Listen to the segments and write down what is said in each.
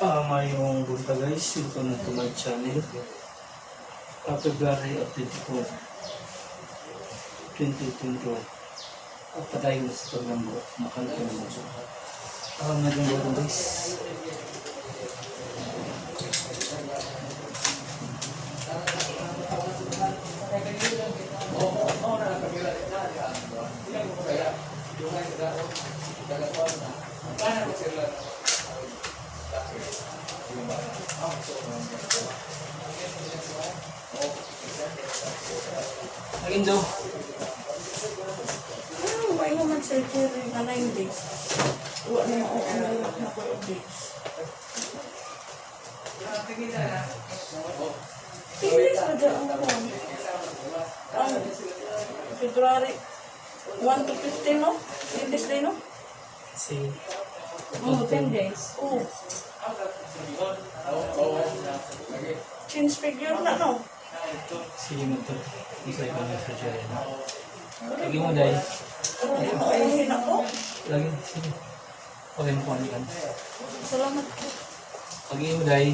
Mayong bunta guys, welcome na to my channel. February of 24, 2021. Padayon na sa paglambo, makalaki na mo. Maging bago guys. Indo. May naman surgery na 9 days. Huwag na ako na 4 days. Tingnan sa daan ko. February 1 to 15, no? 10 days din, no? Si 10 days. Oo. Change figure na, no? sige mo to. Isa ko na sa dyan. Lagi mo dahil. Ayun ako. Lagi. Sige. Okay mo kan. Salamat po. Lagi mo dahil.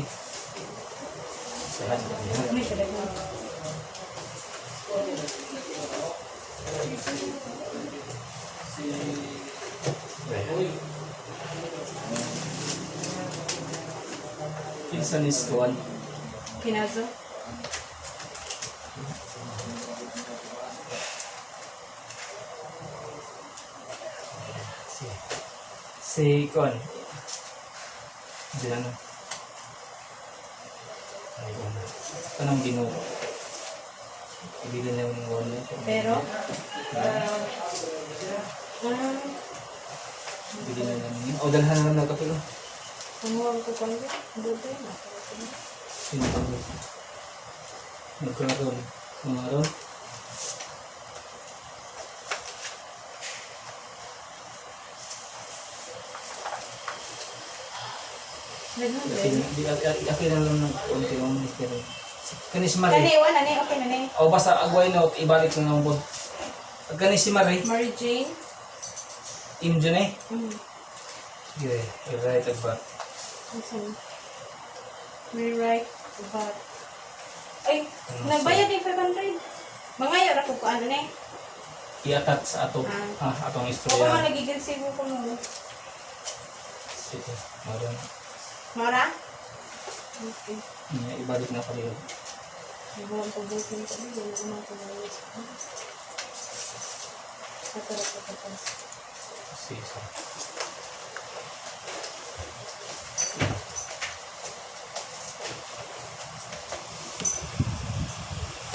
Saan? May salamat. Pinsan is one. Kinazo? Si Kon. Diyan. Ay, ano. Anong binuo? Ibigay na yung wala. Pero, Ibigay na namin yun. O, dalhan na lang nagkapilo. kumuha ko kanya. Buti na. Sino pa mo? Nagkaroon. Mga araw. Akin na lang ng konti ng ministero. Kanis Marie. Kani, wala na, okay na na. O basta agway na, ibalik ko ng bud. Kanis si Marie. Mary Jane. Imjo na eh. Mm. Sige, i-write at back. Listen. Rewrite about. Ay, nagbayad yung 500. Mangayar ako ko ano na eh. I-attach sa ato. Atong O istorya. kung nagigil sibo ko nung. Sige, maroon. Mara? Okay. Ibalik na pala yun. Ibuhan ko bukin ko. Hindi na naman ko nangis ko. Katarap ko katas. Sige.